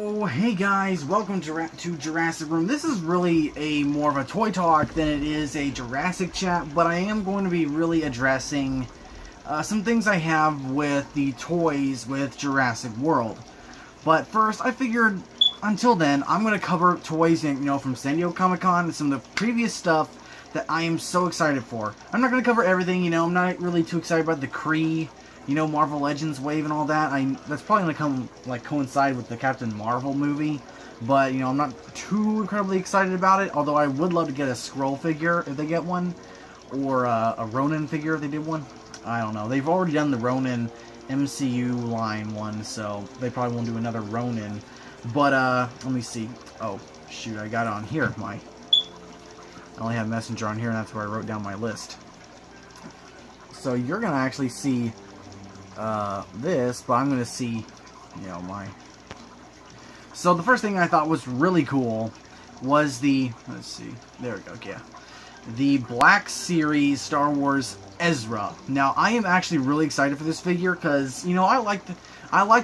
So, hey guys, welcome to Jurassic Room. This is really more of a toy talk than it is a Jurassic chat, but I am going to be really addressing some things I have with the toys with Jurassic World. But first, I figured, until then, I'm going to cover toys, from San Diego Comic-Con and some of the previous stuff that I am so excited for. I'm not going to cover everything, I'm not really too excited about the Kree, Marvel Legends wave and all that. That's probably going to coincide with the Captain Marvel movie. But, I'm not too incredibly excited about it. Although I would love to get a Skrull figure if they get one. Or a Ronin figure if they did one. I don't know. They've already done the Ronin MCU line one. So they probably won't do another Ronin. But, let me see. Oh, shoot. I got it on here. I only have Messenger on here, and that's where I wrote down my list. So you're going to actually see this, but I'm going to see, So the first thing I thought was really cool was let's see, there we go, yeah. The Black Series Star Wars Ezra. Now, I am actually really excited for this figure, because, I like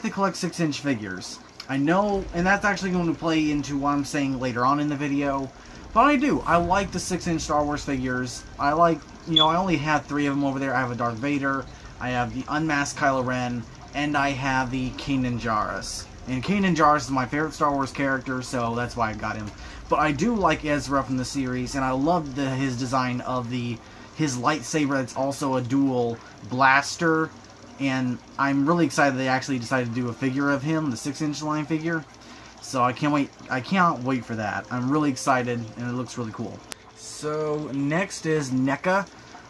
to collect 6-inch figures. I know, and that's actually going to play into what I'm saying later on in the video. But I do. I like the 6-inch Star Wars figures. I like, I only have 3 of them over there. I have a Darth Vader, I have the Unmasked Kylo Ren, and I have the Kanan Jarrus. And Kanan Jarrus is my favorite Star Wars character, so that's why I got him. But I do like Ezra from the series, and I love his design of his lightsaber that's also a dual blaster. And I'm really excited they actually decided to do a figure of him, the 6-inch line figure. So I can't wait. I can't wait for that. I'm really excited, and it looks really cool. So next is Neca.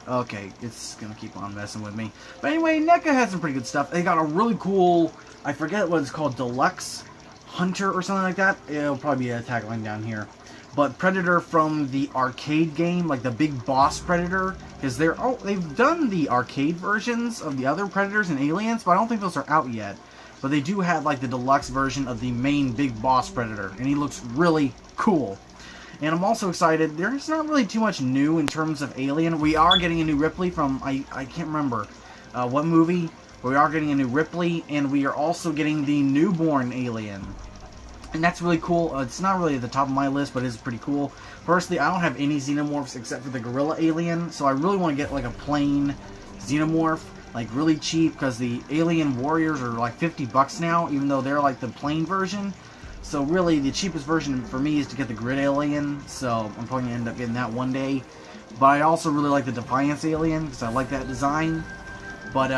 Okay, it's gonna keep on messing with me. But anyway, Neca has some pretty good stuff. They got a really cool, I forget what it's called, Deluxe Hunter or something like that. It'll probably be a tagline down here. But Predator from the arcade game, like the Big Boss Predator, because they've done the arcade versions of the other Predators and Aliens, but I don't think those are out yet. But they do have like the deluxe version of the main Big Boss Predator, and he looks really cool. And I'm also excited. There's not really too much new in terms of Alien. We are getting a new Ripley from, I can't remember what movie, but we are getting a new Ripley, and we are also getting the newborn Alien. And that's really cool. It's not really at the top of my list, but it is pretty cool. Personally, I don't have any Xenomorphs except for the Gorilla Alien, so I really want to get like a plain Xenomorph, like really cheap, because the Alien Warriors are like $50 now, even though they're like the plain version. So really, the cheapest version for me is to get the Grid Alien, so I'm probably going to end up getting that one day. But I also really like the Defiance Alien, because I like that design. But,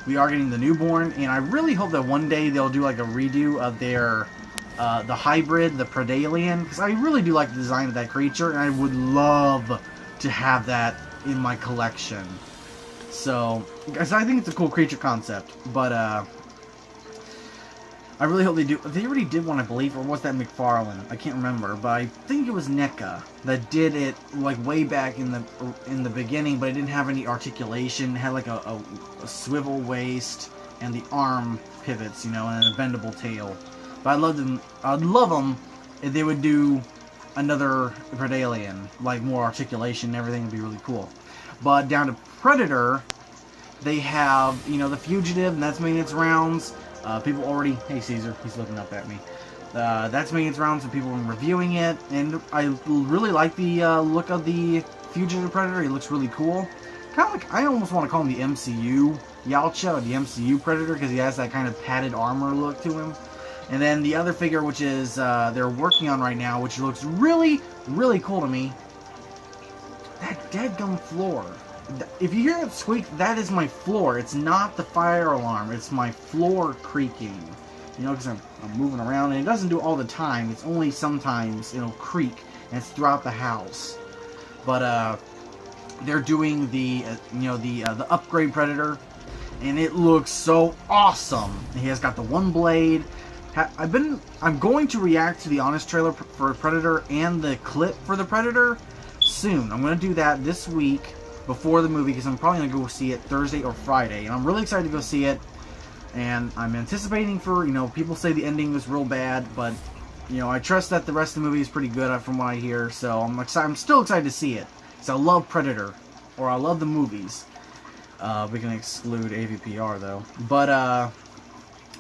we are getting the newborn, and I really hope that one day they'll do like a redo of their, the hybrid, the Predalien, because I really do like the design of that creature, and I would love to have that in my collection. So, guys, I think it's a cool creature concept, but, I really hope they do. They already did one, I believe, or was that McFarlane? I can't remember, but I think it was NECA that did it like way back in the beginning, but it didn't have any articulation. It had like a swivel waist and the arm pivots, and a bendable tail. But I'd love them if they would do another Predalien, like more articulation and everything would be really cool. But down to Predator, they have, the Fugitive, and that's making its rounds. People already... Hey, Caesar. He's looking up at me. That's making its rounds, and people have been reviewing it. And I really like the look of the Fugitive Predator. He looks really cool. Kind of like... I almost want to call him the MCU Yautja, or the MCU Predator, because he has that kind of padded armor look to him. And then the other figure, which is they're working on right now, which looks really, really cool to me. That dadgum floor. If you hear it squeak, that is my floor. It's not the fire alarm. It's my floor creaking. Because I'm moving around, and it doesn't do it all the time. It's only sometimes it'll creak, and it's throughout the house. But they're doing the upgrade Predator, and it looks so awesome. He has got the one blade. I'm going to react to the Honest trailer for Predator and the clip for the Predator soon. I'm going to do that this week, before the movie, because I'm probably going to go see it Thursday or Friday, and I'm really excited to go see it, and I'm anticipating for, people say the ending was real bad, but, I trust that the rest of the movie is pretty good from what I hear, so I'm still excited to see it, because I love Predator, or I love the movies. We can exclude AVPR, though, but,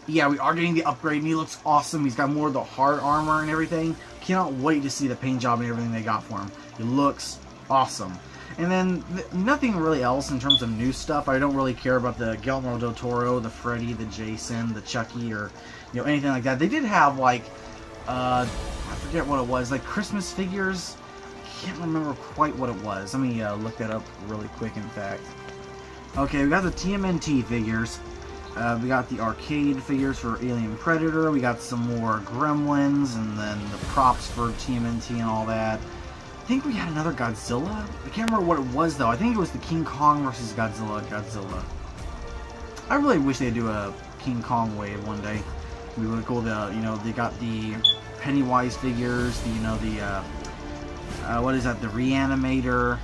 yeah, we are getting the upgrade, and he looks awesome. He's got more of the hard armor and everything. Cannot wait to see the paint job and everything they got for him. He looks awesome. And then, nothing really else in terms of new stuff. I don't really care about the Guillermo del Toro, the Freddy, the Jason, the Chucky, or, you know, anything like that. They did have, like, I forget what it was, like Christmas figures. I can't remember quite what it was. Let me look that up really quick, in fact. Okay, we got the TMNT figures. We got the arcade figures for Alien Predator. We got some more Gremlins, and then the props for TMNT and all that. I think we had another Godzilla. I can't remember what it was, though. I think it was the King Kong versus Godzilla. I really wish they'd do a King Kong wave one day. It'd be really cool. You know, they got the Pennywise figures. You know, what is that? The Reanimator.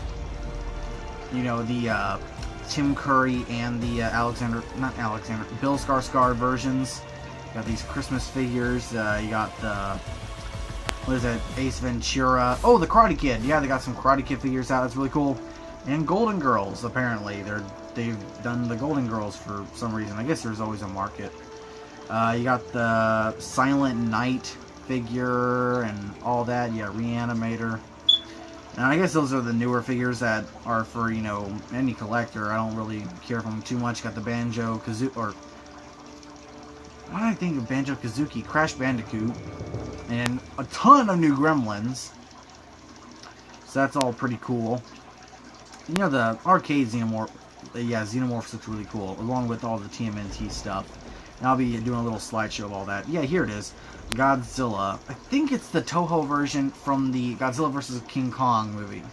You know, the Tim Curry and the Bill Skarsgård versions. You got these Christmas figures. You got the, what is that? Ace Ventura. Oh, the Karate Kid. Yeah, they got some Karate Kid figures out. That's really cool. And Golden Girls, apparently. They've done the Golden Girls for some reason. I guess there's always a market. You got the Silent Night figure and all that. Yeah, Reanimator. And I guess those are the newer figures that are for, you know, any collector. I don't really care for them too much. Got the Banjo-Kazooie, or why did I think of Banjo-Kazooie? Crash Bandicoot. And a ton of new Gremlins. So that's all pretty cool. You know, the arcade Xenomorph, yeah, Xenomorphs looks really cool, along with all the TMNT stuff. And I'll be doing a little slideshow of all that. Yeah, here it is. Godzilla. I think it's the Toho version from the Godzilla vs. King Kong movie.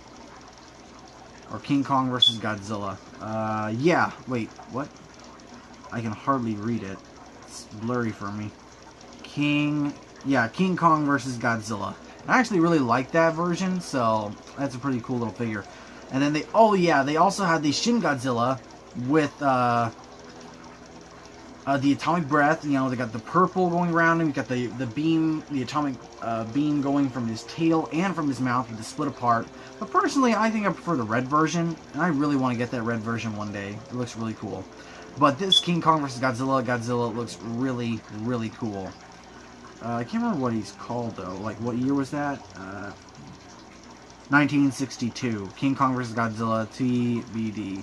Or King Kong vs. Godzilla. Yeah. Wait, what? I can hardly read it. It's blurry for me. King Kong vs. Godzilla. I actually really like that version, so that's a pretty cool little figure. And then they also had the Shin Godzilla with, the atomic breath. You know, they got the purple going around him. You got the beam, the atomic beam going from his tail and from his mouth with the split apart. But personally, I think I prefer the red version, and I really want to get that red version one day. It looks really cool. But this King Kong vs. Godzilla looks really, really cool. I can't remember what he's called, though. Like, what year was that? 1962. King Kong vs. Godzilla, TBD.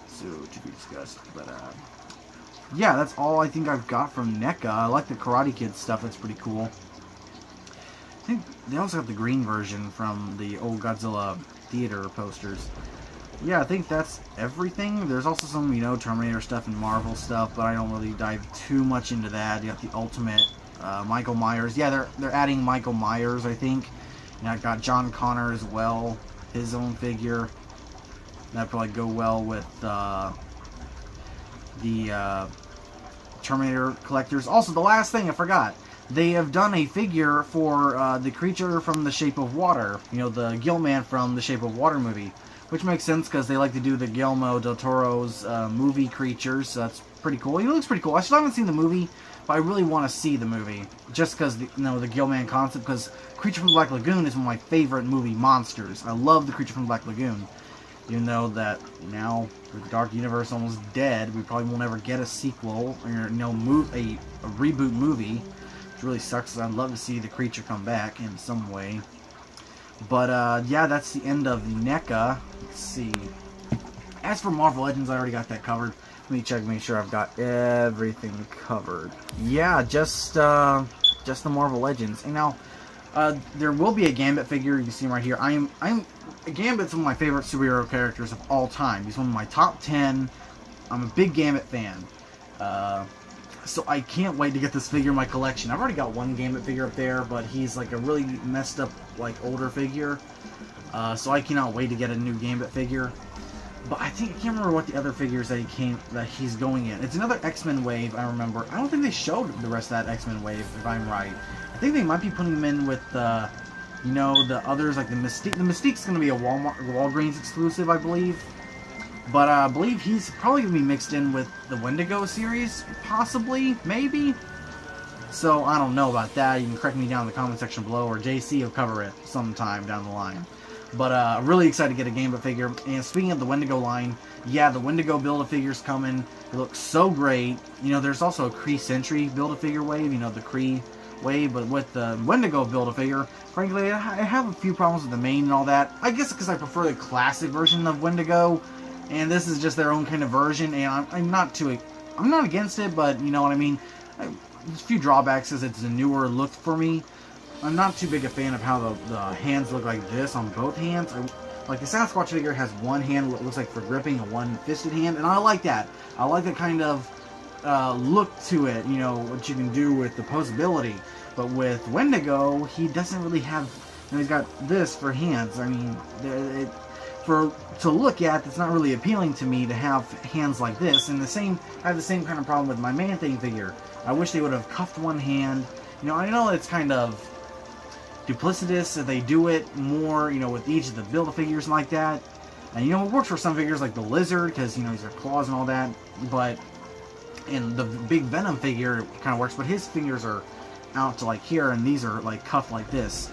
So, to be discussed. But, yeah, that's all I think I've got from NECA. I like the Karate Kid stuff. That's pretty cool. I think they also have the green version from the old Godzilla theater posters. Yeah, I think that's everything. There's also some, you know, Terminator stuff and Marvel stuff, but I don't really dive too much into that. You got the Ultimate Michael Myers. Yeah, they're adding Michael Myers, I think. And I got John Connor as well, his own figure. That'd probably go well with the Terminator collectors. Also, the last thing I forgot, they have done a figure for the creature from The Shape of Water. You know, the Gill Man from The Shape of Water movie. Which makes sense because they like to do the Guillermo del Toro's movie creatures. So that's pretty cool. He looks pretty cool. I still haven't seen the movie, but I really want to see the movie. Just because, you know, the Gill Man concept. Because Creature from the Black Lagoon is one of my favorite movie monsters. I love the Creature from the Black Lagoon. Even though that now, with the Dark Universe almost dead, we probably will never get a sequel or, you know, a reboot movie. Which really sucks, because I'd love to see the creature come back in some way. But, yeah, that's the end of NECA. Let's see. As for Marvel Legends, I already got that covered. Let me check, make sure I've got everything covered. Yeah, just the Marvel Legends. And now, there will be a Gambit figure. You can see him right here. Gambit's one of my favorite superhero characters of all time. He's one of my top 10. I'm a big Gambit fan. So I can't wait to get this figure in my collection. I've already got one Gambit figure up there, but he's like a really messed up, like, older figure. So I cannot wait to get a new Gambit figure. But I can't remember what the other figures that he's going in. It's another X-Men wave, I remember. I don't think they showed the rest of that X-Men wave, if I'm right. I think they might be putting him in with, you know, the others, like the Mystique. The Mystique's going to be a Walgreens exclusive, I believe. But I believe he's probably going to be mixed in with the Wendigo series, possibly, maybe. So, I don't know about that. You can correct me down in the comment section below, or JC will cover it sometime down the line. But really excited to get a Gambit figure. And speaking of the Wendigo line, yeah, the Wendigo Build-A-Figure's coming. It looks so great. You know, there's also a Kree Sentry Build-A-Figure wave, you know, the Kree wave. But with the Wendigo Build-A-Figure, frankly, I have a few problems with the main and all that. I guess because I prefer the classic version of Wendigo. And this is just their own kind of version. And I'm not against it, but you know what I mean. There's a few drawbacks as it's a newer look for me. I'm not too big a fan of how the hands look like this on both hands. Like the Sasquatch figure has one hand that looks like for gripping and one fisted hand, and I like that. I like that kind of look to it, you know, what you can do with the posability. But with Wendigo, he doesn't really have, you know, he's got this for hands. I mean, to look at, it's not really appealing to me to have hands like this. And I have the same kind of problem with my Man-Thing figure. I wish they would have cuffed one hand. You know, I know it's kind of duplicitous that they do it more, you know, with each of the Build-A-Figures like that. And, you know, it works for some figures like the Lizard, because, you know, he's got claws and all that. But, and the big Venom figure kind of works, but his fingers are out to, like, here, and these are, like, cuffed like this.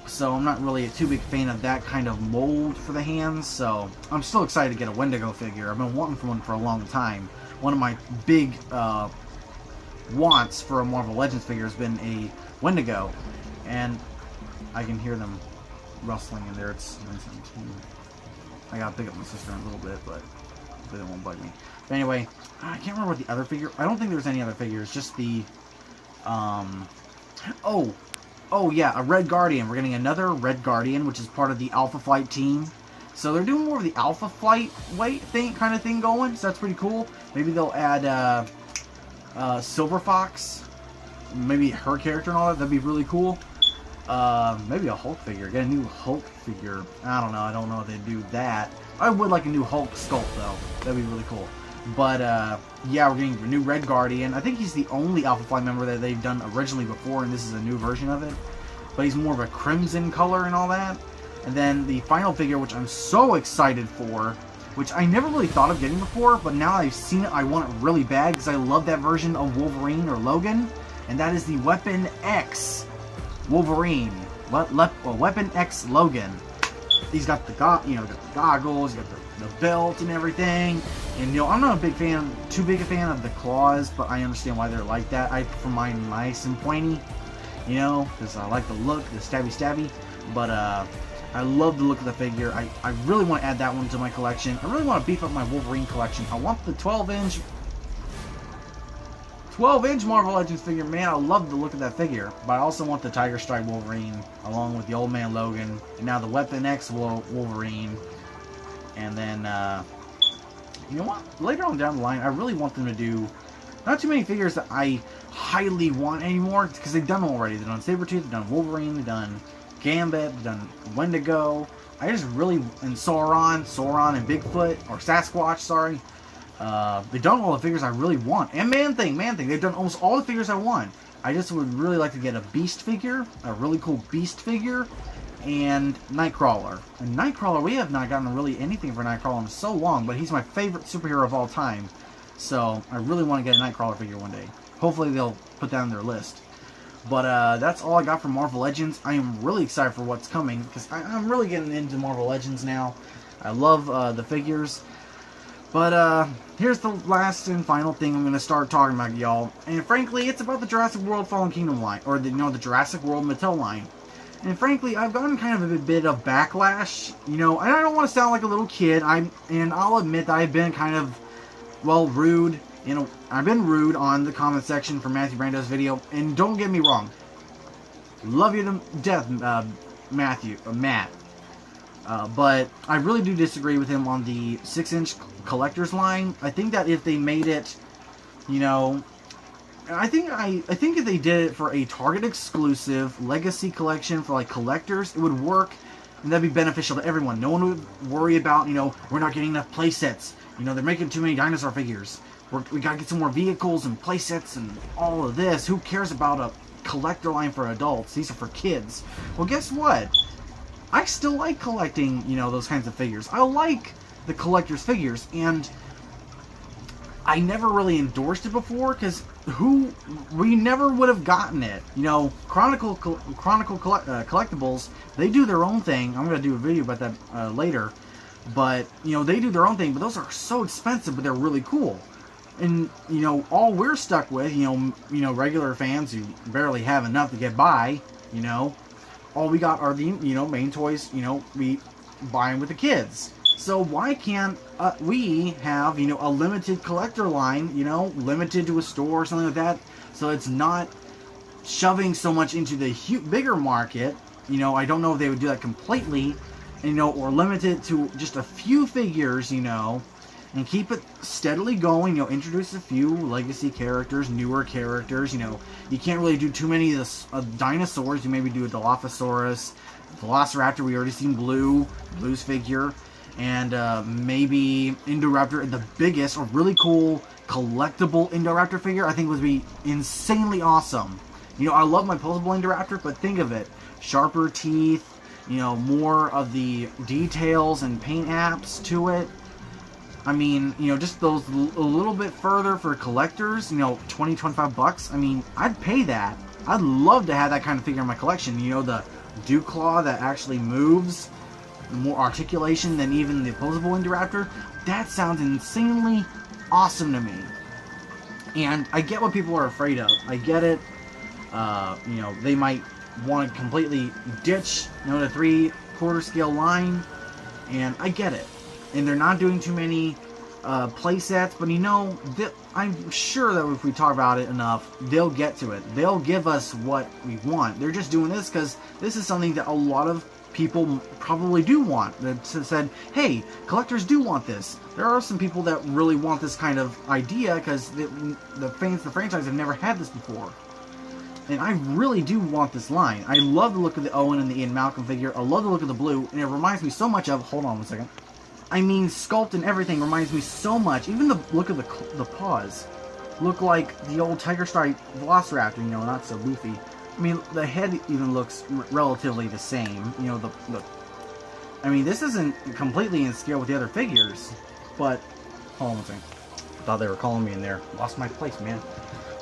So I'm not really a too big fan of that kind of mold for the hands, so I'm still excited to get a Wendigo figure. I've been wanting for one for a long time. One of my big wants for a Marvel Legends figure has been a Wendigo, and I can hear them rustling in there. It's 9:17. I gotta pick up my sister in a little bit, but they won't bug me. But anyway, I can't remember what the other figure. I don't think there's any other figures. Just the Oh yeah, a Red Guardian. We're getting another Red Guardian, which is part of the Alpha Flight team. So they're doing more of the Alpha Flight kind of thing going. So that's pretty cool. Maybe they'll add Silver Fox, maybe her character and all that. That'd be really cool. Maybe a Hulk figure. Get a new Hulk figure. I don't know. I don't know if they'd do that. I would like a new Hulk sculpt though. That'd be really cool. But yeah, we're getting a new Red Guardian. I think he's the only Alpha Flight member that they've done originally before, and this is a new version of it. But he's more of a crimson color and all that. And then the final figure, which I'm so excited for, which I never really thought of getting before, but now I've seen it, I want it really bad because I love that version of Wolverine or Logan, and that is the Weapon X Wolverine. Weapon X Logan. He's got the goggles, he's got the belt and everything. And you know, I'm not too big a fan of the claws, but I understand why they're like that. I prefer mine nice and pointy, you know, because I like the look, the stabby. But I love the look of the figure. I really want to add that one to my collection. I really want to beef up my Wolverine collection. I want the 12-inch Marvel Legends figure. Man, I love the look of that figure. But I also want the Tiger Stripe Wolverine, along with the Old Man Logan, and now the Weapon X Wolverine. And then, you know what? Later on down the line, I really want them to do not too many figures that I highly want anymore, because they've done them already. They've done Sabretooth, they've done Wolverine, they've done Gambit, they've done Wendigo. I just really, and Sauron and Bigfoot, or Sasquatch, sorry. They've done all the figures I really want. And Man-Thing. They've done almost all the figures I want. I just would really like to get a Beast figure, a really cool Beast figure, and Nightcrawler. And Nightcrawler, we have not gotten really anything for Nightcrawler in so long, but he's my favorite superhero of all time. So I really want to get a Nightcrawler figure one day. Hopefully they'll put that on their list. But that's all I got from Marvel Legends. I am really excited for what's coming, because I'm really getting into Marvel Legends now. I love the figures. But here's the last and final thing I'm going to start talking about, y'all. And frankly, it's about the Jurassic World Fallen Kingdom line, or the Jurassic World Mattel line. And frankly, I've gotten kind of a bit of backlash, you know, and I don't want to sound like a little kid. And I'll admit that I've been kind of, well, rude. You know, I've been rude on the comment section for Matthew Brando's video. And don't get me wrong, love you to death, Matt. But I really do disagree with him on the 6-inch collector's line. I think that if they made it, you know, I think if they did it for a Target exclusive legacy collection for like collectors, it would work, and that'd be beneficial to everyone. No one would worry about, you know, we're not getting enough play sets. You know, they're making too many dinosaur figures. We gotta get some more vehicles and play sets and all of this. Who cares about a collector line for adults? These are for kids. Well, guess what? I still like collecting, you know, those kinds of figures. I like the collector's figures, and I never really endorsed it before because we never would have gotten it. You know, Chronicle Collectibles, they do their own thing. I'm gonna do a video about that later, but you know, they do their own thing. But those are so expensive, but they're really cool. And you know, all we're stuck with, you know, regular fans who barely have enough to get by, you know, all we got are the, you know, main toys. You know, we buy them with the kids. So why can't we have, you know, a limited collector line, you know, limited to a store or something like that, so it's not shoving so much into the bigger market. You know, I don't know if they would do that completely, you know, or limit it to just a few figures, you know, and keep it steadily going, you know, introduce a few legacy characters, newer characters, you know. You can't really do too many of the dinosaurs. You maybe do a Dilophosaurus, Velociraptor, we already seen Blue's figure, and maybe Indoraptor, the biggest or really cool collectible Indoraptor figure, I think would be insanely awesome. You know, I love my posable Indoraptor, but think of it, sharper teeth, you know, more of the details and paint apps to it. I mean, you know, just those a little bit further for collectors, you know, 20, 25 bucks. I mean, I'd pay that. I'd love to have that kind of figure in my collection. You know, the Dew Claw that actually moves, more articulation than even the opposable Indoraptor. That sounds insanely awesome to me. And I get what people are afraid of. I get it. You know, they might want to completely ditch, you know, the 3/4 scale line, and I get it. And they're not doing too many play sets, but you know, I'm sure that if we talk about it enough, they'll get to it. They'll give us what we want. They're just doing this because this is something that a lot of people probably do want. That said, hey, collectors do want this. There are some people that really want this kind of idea because the franchise have never had this before. And I really do want this line. I love the look of the Owen and the Ian Malcolm figure. I love the look of the Blue, and it reminds me so much of, hold on one second. I mean, sculpt and everything reminds me so much. Even the look of the paws look like the old Tiger Stripe Velociraptor, you know, not so goofy. I mean, the head even looks relatively the same. You know, I mean, this isn't completely in scale with the other figures, but hold on one second. I thought they were calling me in there. Lost my place, man.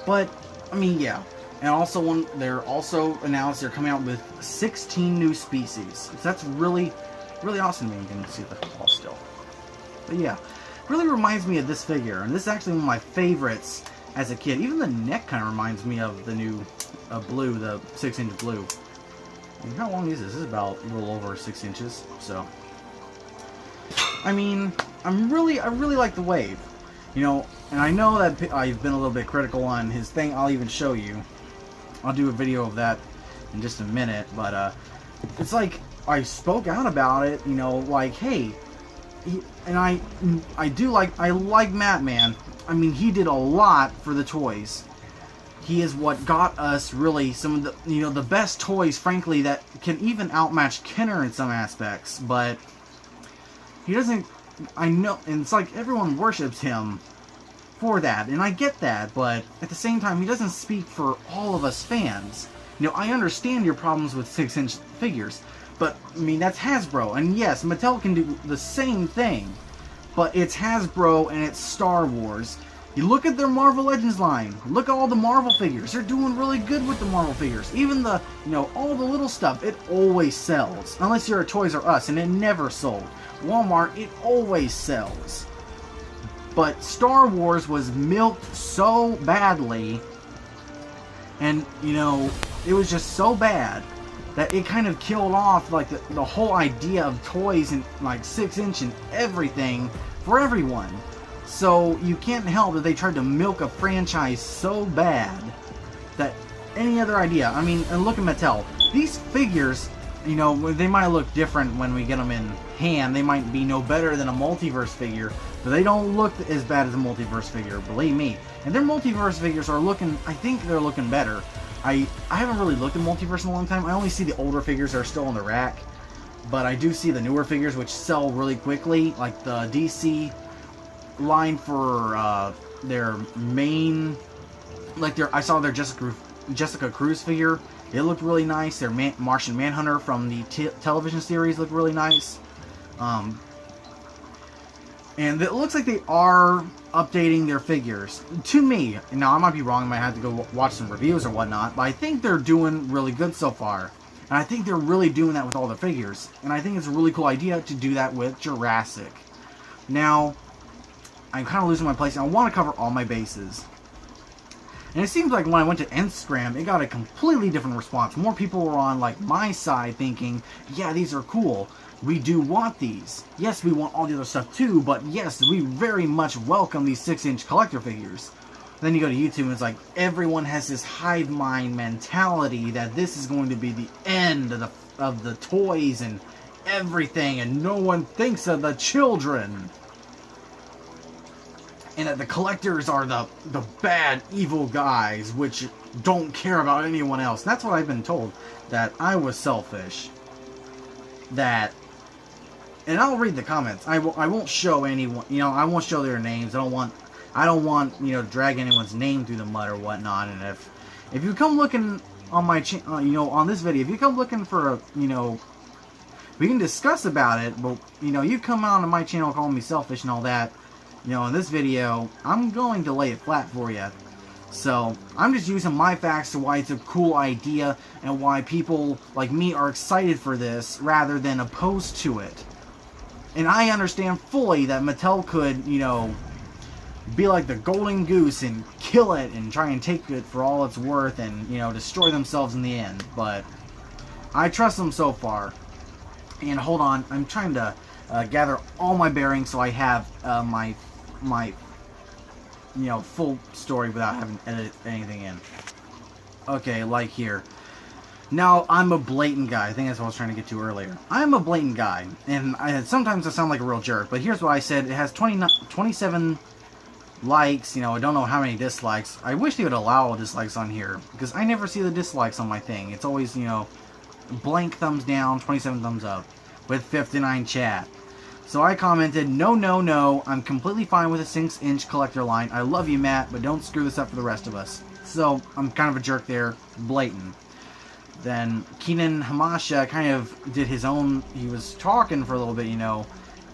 But I mean, yeah. And also, they're also announced they're coming out with 16 new species. So that's really, really awesome to me. You can see the claw still. But yeah, really reminds me of this figure, and this is actually one of my favorites as a kid. Even the neck kind of reminds me of the new Blue, the 6-inch Blue. And how long is this? This is about a little over 6 inches. So, I mean, I really like the Wave. You know, and I know that I've been a little bit critical on his thing. I'll even show you. I'll do a video of that in just a minute. But it's like I spoke out about it. You know, like, hey, I like Matt, man. I mean, he did a lot for the toys. He is what got us really some of the, you know, the best toys, frankly, that can even outmatch Kenner in some aspects. But he doesn't. I know, and it's like everyone worships him for that, and I get that. But at the same time, he doesn't speak for all of us fans. You know, I understand your problems with 6-inch figures, but I mean, that's Hasbro, and yes, Mattel can do the same thing. But it's Hasbro and it's Star Wars. You look at their Marvel Legends line. Look at all the Marvel figures. They're doing really good with the Marvel figures. Even the, you know, all the little stuff, it always sells. Unless you're a Toys R Us, and it never sold. Walmart, it always sells. But Star Wars was milked so badly, and, you know, it was just so bad that it kind of killed off, like, the whole idea of toys and, like, 6-inch and everything for everyone. So you can't help that they tried to milk a franchise so bad that any other idea. I mean, and look at Mattel. These figures, you know, they might look different when we get them in hand. They might be no better than a multiverse figure, but they don't look as bad as a multiverse figure, believe me. And their multiverse figures are looking, I think they're looking better. I haven't really looked at multiverse in a long time. I only see the older figures that are still on the rack, but I do see the newer figures which sell really quickly, like the DC line for their main, like I saw their Jessica Cruz figure. It looked really nice. Their Martian Manhunter from the television series looked really nice. And it looks like they are updating their figures. To me, now I might be wrong, I might have to go watch some reviews or whatnot, but I think they're doing really good so far. And I think they're really doing that with all the figures. And I think it's a really cool idea to do that with Jurassic. Now, I'm kind of losing my place, and I want to cover all my bases. And it seems like when I went to Instagram, it got a completely different response. More people were on like my side thinking, yeah, these are cool. We do want these. Yes, we want all the other stuff too, but yes, we very much welcome these 6-inch collector figures. Then you go to YouTube and it's like, everyone has this hive mind mentality that this is going to be the end of the toys and everything, and no one thinks of the children. And that the collectors are the bad, evil guys, which don't care about anyone else. That's what I've been told, that I was selfish. That, and I'll read the comments. I won't show anyone, I won't show their names. I don't want, to drag anyone's name through the mud or whatnot. And if you come looking on my channel, on this video, if you come looking for we can discuss about it, but, you come out on my channel calling me selfish and all that, in this video, I'm going to lay it flat for you. So, I'm just using my facts to why it's a cool idea and why people like me are excited for this rather than opposed to it. And I understand fully that Mattel could, be like the golden goose and kill it and try and take it for all it's worth and, destroy themselves in the end. But I trust them so far. And hold on, I'm trying to gather all my bearings so I have my full story without having to edit anything in. Okay, like here. Now, I'm a blatant guy. I think that's what I was trying to get to earlier. I'm a blatant guy, and sometimes I sound like a real jerk, but here's what I said. It has 27 likes, I don't know how many dislikes. I wish they would allow dislikes on here, because I never see the dislikes on my thing. It's always, blank thumbs down, 27 thumbs up, with 59 chat. So I commented, no, I'm completely fine with a 6-inch collector line. I love you, Matt, but don't screw this up for the rest of us. So, I'm kind of a jerk there, blatant. Then, Keenan Hamasha kind of did his own, he was talking for a little bit,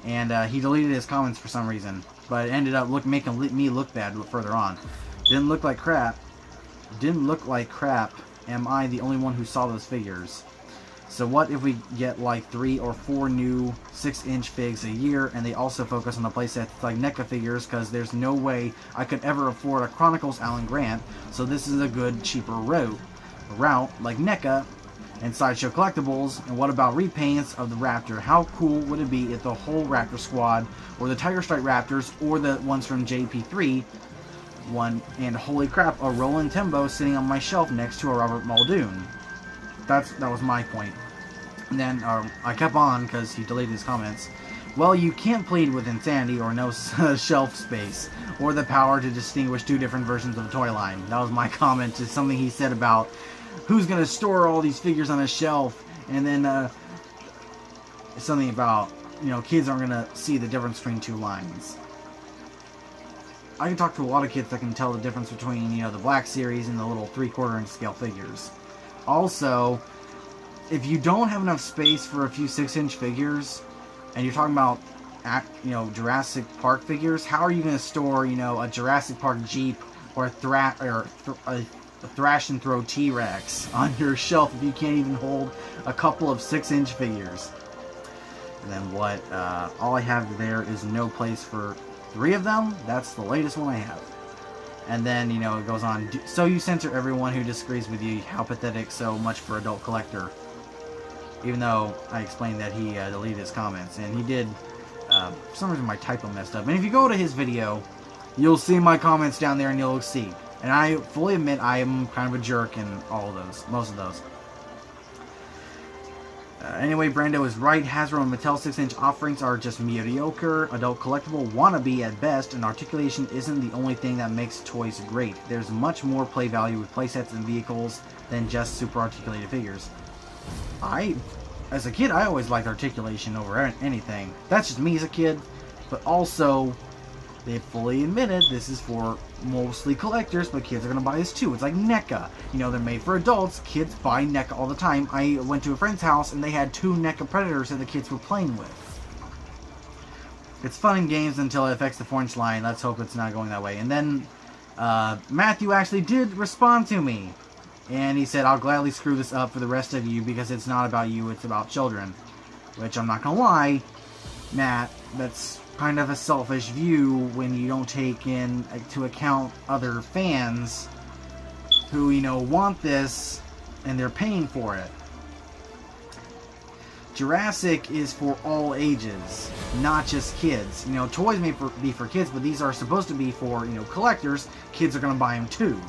and he deleted his comments for some reason. But it ended up making me look bad further on. Didn't look like crap. Am I the only one who saw those figures? So what if we get like 3 or 4 new 6-inch figs a year, and they also focus on the playsets like NECA figures, because there's no way I could ever afford a Chronicles Alan Grant, so this is a good, cheaper route like NECA and Sideshow Collectibles. And what about repaints of the Raptor? How cool would it be if the whole Raptor squad, or the Tiger Strike Raptors, or the ones from JP3 one, and holy crap, a Roland Tembo sitting on my shelf next to a Robert Muldoon. That was my point. And then I kept on because he deleted his comments. Well, you can't plead with insanity or no shelf space or the power to distinguish 2 different versions of a toy line. That was my comment to something he said about who's going to store all these figures on a shelf, and then something about, kids aren't going to see the difference between 2 lines. I can talk to a lot of kids that can tell the difference between, the Black Series and the little 3/4 inch scale figures. Also, if you don't have enough space for a few 6-inch figures, and you're talking about, Jurassic Park figures, how are you going to store, a Jurassic Park Jeep or a Thrash and Throw T-Rex on your shelf if you can't even hold a couple of 6-inch figures? And then all I have there is no place for 3 of them. That's the latest one I have. And then, it goes on. So you censor everyone who disagrees with you. How pathetic, so much for adult collector. Even though I explained that he deleted his comments. And he did, for some reason my typo messed up. And if you go to his video, you'll see my comments down there and you'll see. And I fully admit I am kind of a jerk in all of those, most of those. Anyway, Brando is right. Hasbro and Mattel 6-inch offerings are just mediocre, adult collectible wannabe at best, and articulation isn't the only thing that makes toys great. There's much more play value with playsets and vehicles than just super articulated figures. As a kid, I always liked articulation over anything. That's just me as a kid, but also, they fully admitted this is for mostly collectors, but kids are going to buy this too. It's like NECA. They're made for adults. Kids buy NECA all the time. I went to a friend's house and they had 2 NECA Predators that the kids were playing with. It's fun in games until it affects the 4-inch line. Let's hope it's not going that way. And then Matthew actually did respond to me. And he said, I'll gladly screw this up for the rest of you because it's not about you, it's about children. Which, I'm not gonna lie, Matt, that's kind of a selfish view when you don't take into account other fans who, you know, want this and they're paying for it. Jurassic is for all ages, not just kids. You know, toys may be for kids, but these are supposed to be for, you know, collectors. Kids are going to buy them too.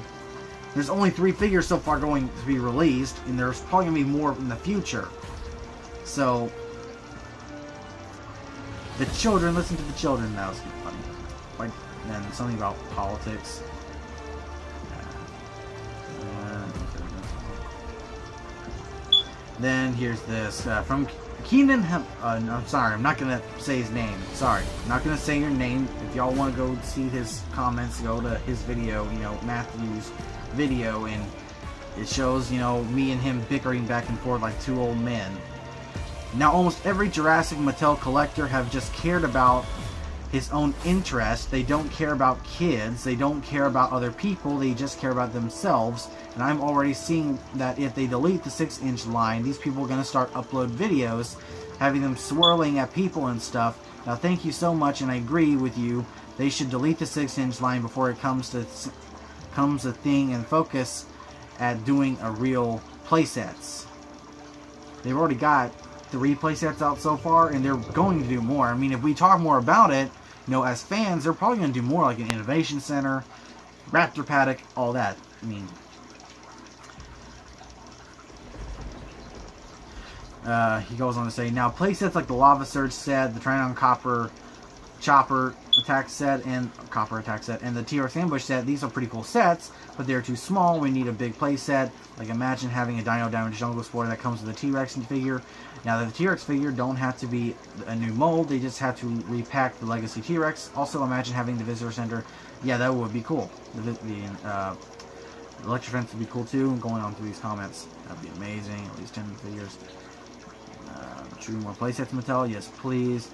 There's only 3 figures so far going to be released, and there's probably going to be more in the future. So, the children, listen to the children. That was funny. Like, and something about politics. Then here's this from Keenan. I'm sorry, I'm not gonna say his name. Sorry, I'm not gonna say your name. If y'all want to go see his comments, go to his video. You know, Matthew's video, and it shows, you know, me and him bickering back and forth like 2 old men. Now, almost every Jurassic Mattel collector have just cared about his own interest. They don't care about kids. They don't care about other people. They just care about themselves. And I'm already seeing that if they delete the 6-inch line, these people are going to start upload videos, having them swirling at people and stuff. Now, thank you so much, and I agree with you. They should delete the 6-inch line before it comes a thing and focus at doing a real playsets. They've already got 3 playsets out so far, and they're going to do more. I mean, if we talk more about it, you know, as fans, they're probably going to do more, like an Innovation Center, Raptor Paddock, all that. I mean, he goes on to say, now playsets like the Lava Surge set, the Triton Chopper attack set, and the T-Rex Ambush set, these are pretty cool sets, but they're too small. We need a big play set. Like, imagine having a Dino Damage Jungle Explorer that comes with a T-Rex figure. Now, the T-Rex figure don't have to be a new mold, they just have to repack the Legacy T-Rex. Also, imagine having the Visitor Center. Yeah, that would be cool. The Electro Fence would be cool too. Going on through these comments, that'd be amazing. At least 10 figures. Should more playsets, Mattel? Yes, please.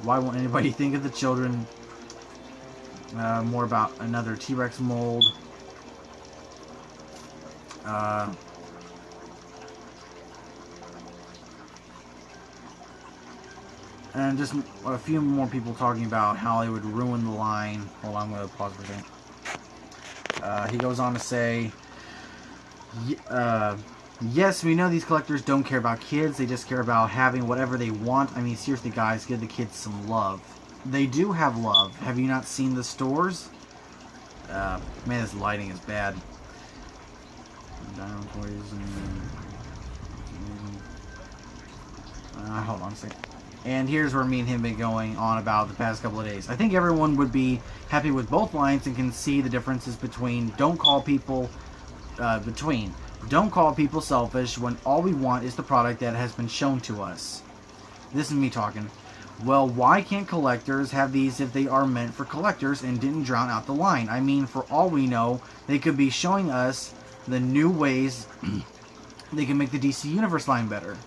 Why won't anybody think of the children? More about another T-Rex mold. And just a few more people talking about how they would ruin the line. Hold on, I'm going to pause for a second. He goes on to say, yes, we know these collectors don't care about kids. They just care about having whatever they want. I mean, seriously, guys, give the kids some love. They do have love. Have you not seen the stores? Man, this lighting is bad. Hold on a second. And here's where me and him been going on about the past couple of days. I think everyone would be happy with both lines and can see the differences between don't call people selfish when all we want is the product that has been shown to us. This is me talking. Well, why can't collectors have these if they are meant for collectors and didn't drown out the line? I mean, for all we know, they could be showing us the new ways they can make the DC Universe line better.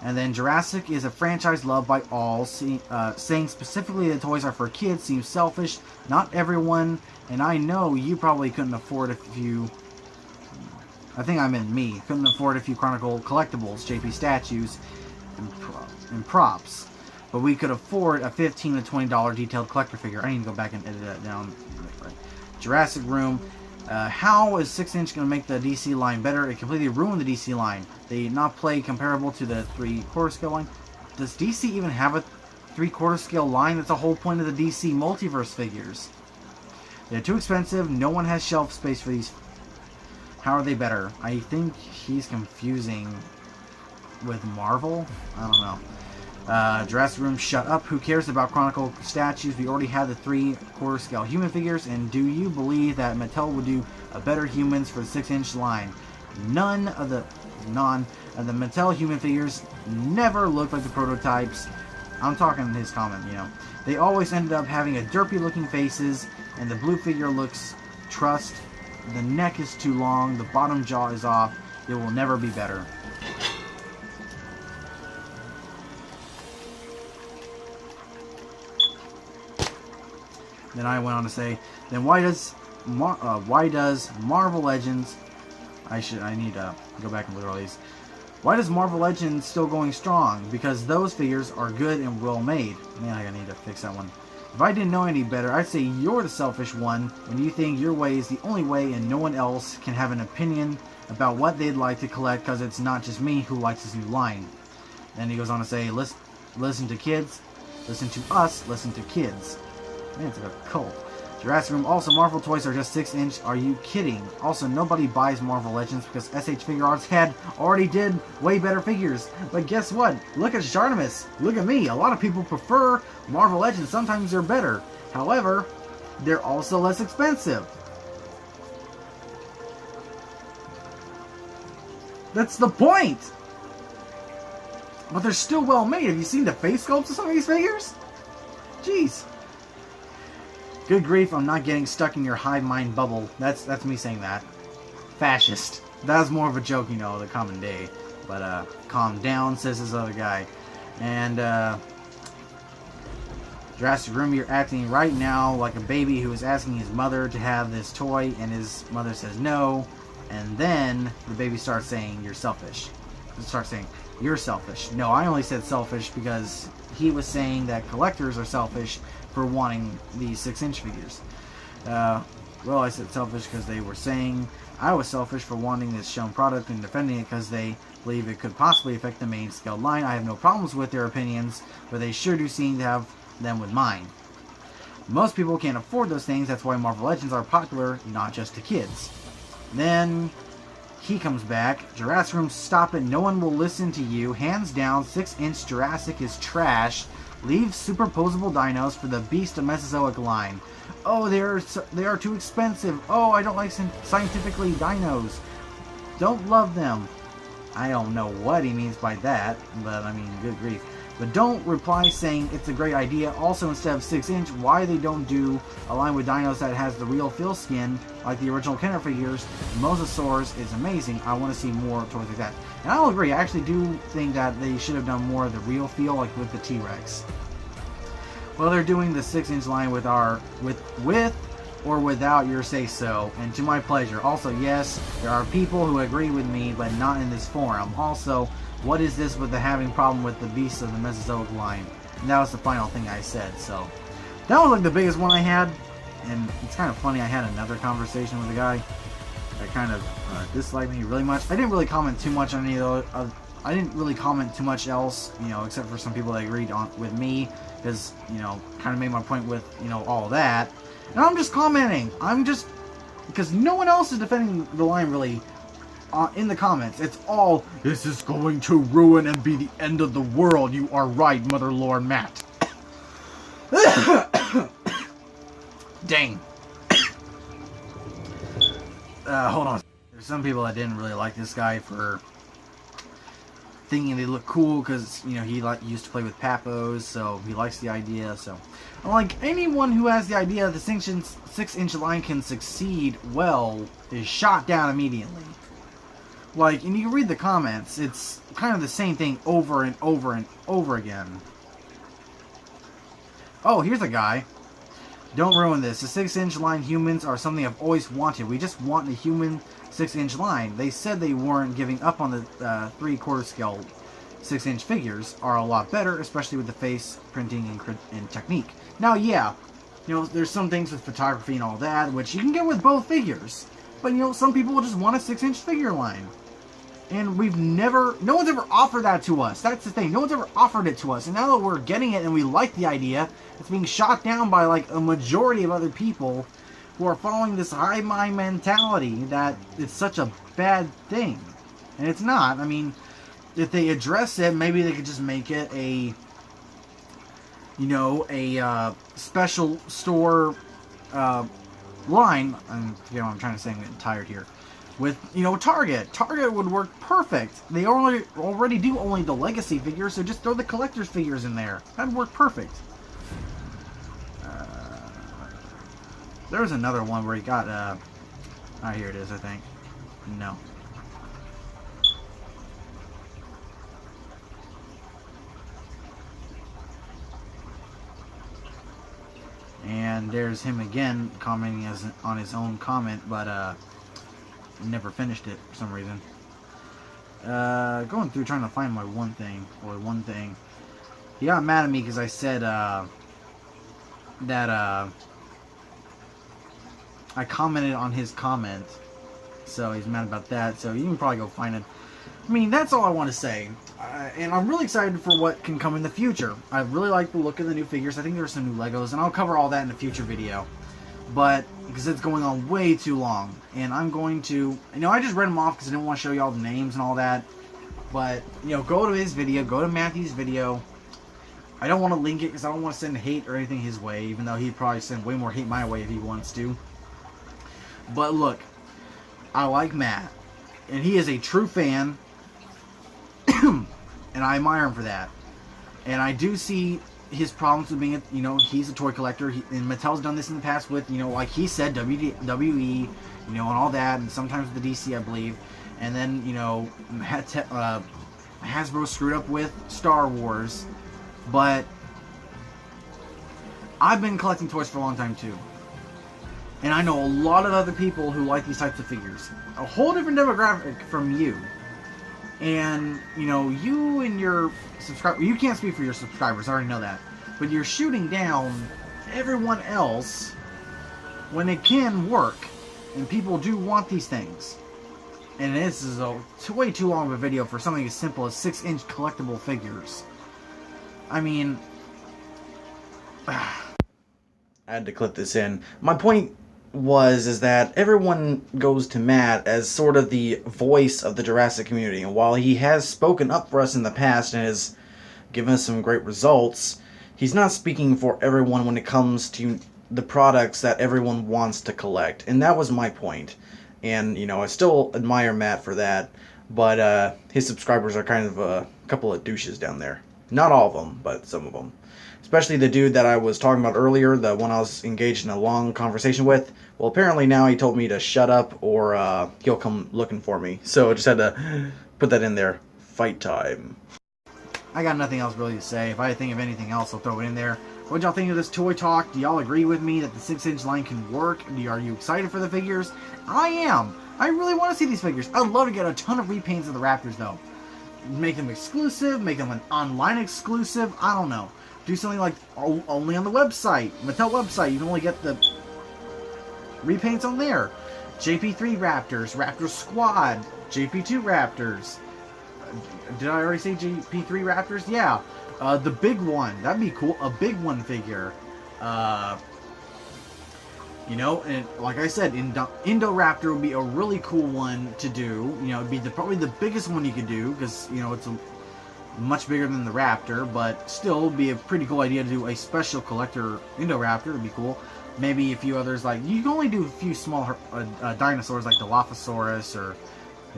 And then Jurassic is a franchise loved by all. Saying specifically that toys are for kids seems selfish. Not everyone, and I know you probably couldn't afford a few... I think I meant me. Couldn't afford a few Chronicle collectibles, JP statues, and props. But we could afford a $15 to $20 detailed collector figure. I need to go back and edit that down. Jurassic Room. How is 6-inch going to make the DC line better? It completely ruined the DC line. They did not play comparable to the 3/4 scale line. Does DC even have a 3/4 scale line? That's the whole point of the DC multiverse figures. They're too expensive. No one has shelf space for these. How are they better? I think he's confusing with Marvel. I don't know. Jurassic Room, shut up. Who cares about Chronicle statues? We already have the 3/4 scale human figures, and do you believe that Mattel would do a better humans for the 6-inch line? None of the Mattel human figures never looked like the prototypes. I'm talking in his comment, you know. They always ended up having a derpy looking faces, and the blue figure looks trust. The neck is too long, the bottom jaw is off. It will never be better. Then I went on to say, then why does Marvel Legends... I need to go back and look at all these. Why does Marvel Legends still going strong? Because those figures are good and well made. Man, I need to fix that one. If I didn't know any better, I'd say you're the selfish one when you think your way is the only way and no one else can have an opinion about what they'd like to collect because it's not just me who likes this new line. Then he goes on to say, listen to kids, listen to us, listen to kids. Man, it's like a cult. Jurassic Room, also Marvel toys are just 6-inch. Are you kidding? Also, nobody buys Marvel Legends because SH Figure Arts already did way better figures. But guess what? Look at Shartimus. Look at me. A lot of people prefer Marvel Legends. Sometimes they're better. However, they're also less expensive. That's the point! But they're still well made. Have you seen the face sculpts of some of these figures? Jeez. Good grief, I'm not getting stuck in your hive mind bubble. That's me saying that. Fascist. That was more of a joke, you know, the common day. But, calm down, says this other guy. And, Jurassic Room, you're acting right now like a baby who is asking his mother to have this toy, and his mother says no. And then, the baby starts saying, you're selfish. Starts saying, you're selfish. No, I only said selfish because he was saying that collectors are selfish for wanting these 6-inch figures. Well, I said selfish because they were saying I was selfish for wanting this shown product and defending it because they believe it could possibly affect the main scale line. I have no problems with their opinions, but they sure do seem to have them with mine. Most people can't afford those things, that's why Marvel Legends are popular, not just to kids. Then he comes back. Jurassic Room, stop it. No one will listen to you. Hands down, 6-inch Jurassic is trash. Leave superposable dinos for the Beast of Mesozoic line. Oh, they are too expensive. Oh, I don't like scientifically dinos. Don't love them. I don't know what he means by that, but I mean, good grief. But don't reply saying it's a great idea. Also, instead of 6-inch, why they don't do a line with dinos that has the real feel skin, like the original Kenner figures. Mosasaurus is amazing. I want to see more toys like that. And I'll agree, I actually do think that they should have done more of the real feel, like with the T-Rex. Well, they're doing the 6-inch line with or without your say-so, and to my pleasure. Also, yes, there are people who agree with me, but not in this forum. Also, what is this with the having problem with the Beasts of the Mesozoic line? And that was the final thing I said, so. That was like the biggest one I had, and it's kind of funny, I had another conversation with a guy that kind of disliked me really much. I didn't really comment too much on any of those. I didn't really comment too much else, you know, except for some people that agreed with me, because, you know, kind of made my point with, you know, all that. And I'm just commenting. I'm just, because no one else is defending the line really in the comments. It's all, this is going to ruin and be the end of the world. You are right, Mother Lord Matt. Dang. Hold on. There's some people that didn't really like this guy for thinking they look cool because, you know, he used to play with Papos, so he likes the idea. So, like, anyone who has the idea that the 6-inch line can succeed well is shot down immediately. Like, and you read the comments, it's kind of the same thing over and over and over again. Oh, here's a guy. Don't ruin this. The 6-inch line humans are something I've always wanted. We just want the human 6-inch line. They said they weren't giving up on the 3/4 scale 6-inch figures. Are a lot better, especially with the face printing and technique. Now, yeah, you know, there's some things with photography and all that, which you can get with both figures. But, you know, some people will just want a 6-inch figure line. And no one's ever offered that to us. That's the thing. No one's ever offered it to us. And now that we're getting it and we like the idea, it's being shot down by, like, a majority of other people who are following this hive mind mentality that it's such a bad thing. And it's not. I mean, if they address it, maybe they could just make it a, you know, a special store line. I forget what I'm trying to say. I'm getting tired here. With, you know, Target. Target would work perfect. They already do only the legacy figures, so just throw the collector's figures in there. That'd work perfect. There was another one where he got, oh, here it is, I think. No. And there's there's him again commenting on his own comment, but never finished it for some reason. Going through trying to find my one thing. He got mad at me because I said that I commented on his comment, so he's mad about that. So you can probably go find it. I mean, that's all I want to say. And I'm really excited for what can come in the future. I really like the look of the new figures. I think there's some new Legos, and I'll cover all that in a future video. But, because it's going on way too long. And I'm going to, I just read them off because I didn't want to show you all the names and all that. But, go to his video, go to Matthew's video. I don't want to link it because I don't want to send hate or anything his way, even though he'd probably send way more hate my way if he wants to. But look, I like Matt. And he is a true fan. And I admire him for that. And I do see his problems with being, he's a toy collector. And Mattel's done this in the past with, like he said, WWE, and all that. And sometimes with the DC, I believe. And then, Hasbro screwed up with Star Wars. But I've been collecting toys for a long time, too. And I know a lot of other people who like these types of figures. A whole different demographic from you. And, you and your subscribers, you can't speak for your subscribers, I already know that. But you're shooting down everyone else when it can work. And people do want these things. And this is way too long of a video for something as simple as 6-inch collectible figures. I mean, I had to clip this in. My point is that everyone goes to Matt as sort of the voice of the Jurassic community, and while he has spoken up for us in the past and has given us some great results, he's not speaking for everyone when it comes to the products that everyone wants to collect, and that was my point. And I still admire Matt for that, but his subscribers are kind of a couple of douches down there. Not all of them, but some of them. Especially the dude that I was talking about earlier, the one I was engaged in a long conversation with. Well, apparently now he told me to shut up or he'll come looking for me. So I just had to put that in there. Fight time. I got nothing else really to say. If I think of anything else, I'll throw it in there. What y'all think of this toy talk? Do y'all agree with me that the 6-inch line can work? Are you excited for the figures? I am. I really want to see these figures. I'd love to get a ton of repaints of the Raptors, though. Make them exclusive, make them an online exclusive, I don't know. Do something like only on the website, Mattel website, you can only get the repaints on there. JP3 Raptors, Raptor Squad, JP2 Raptors. Did I already say JP3 Raptors? Yeah. The big one, that'd be cool, a big one figure. And like I said, Indoraptor would be a really cool one to do. It'd be probably the biggest one you could do, because, it's much bigger than the Raptor, but still be a pretty cool idea to do a special collector Indoraptor. It'd be cool. Maybe a few others, like, you can only do a few small dinosaurs, like Dilophosaurus, or,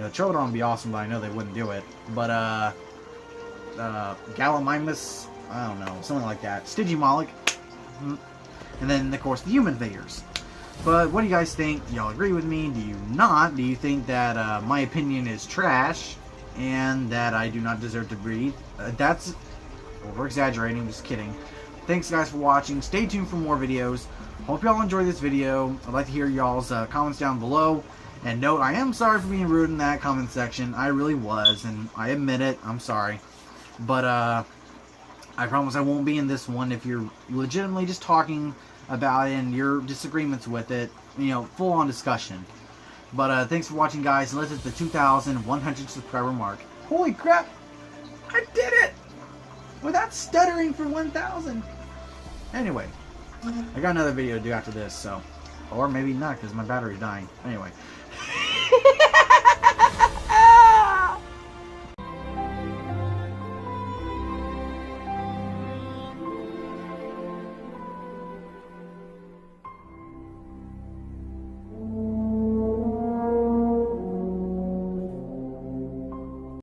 Troodon would be awesome, but I know they wouldn't do it. But, Gallimimus, I don't know, something like that. Stygimoloch. And then, of course, the human figures. But what do you guys think? Do y'all agree with me? Do you not? Do you think that my opinion is trash and that I do not deserve to breathe? That's over-exaggerating, just kidding. Thanks, guys, for watching. Stay tuned for more videos. Hope y'all enjoyed this video. I'd like to hear y'all's comments down below. And note, I am sorry for being rude in that comment section. I really was, and I admit it. I'm sorry. But, I promise I won't be in this one if you're legitimately just talking about it and your disagreements with it, full-on discussion. But thanks for watching, guys. Let's hit the 2,100 subscriber mark. Holy crap! I did it! Without stuttering for 1,000! Anyway, I got another video to do after this, so... Or maybe not, because my battery's dying. Anyway,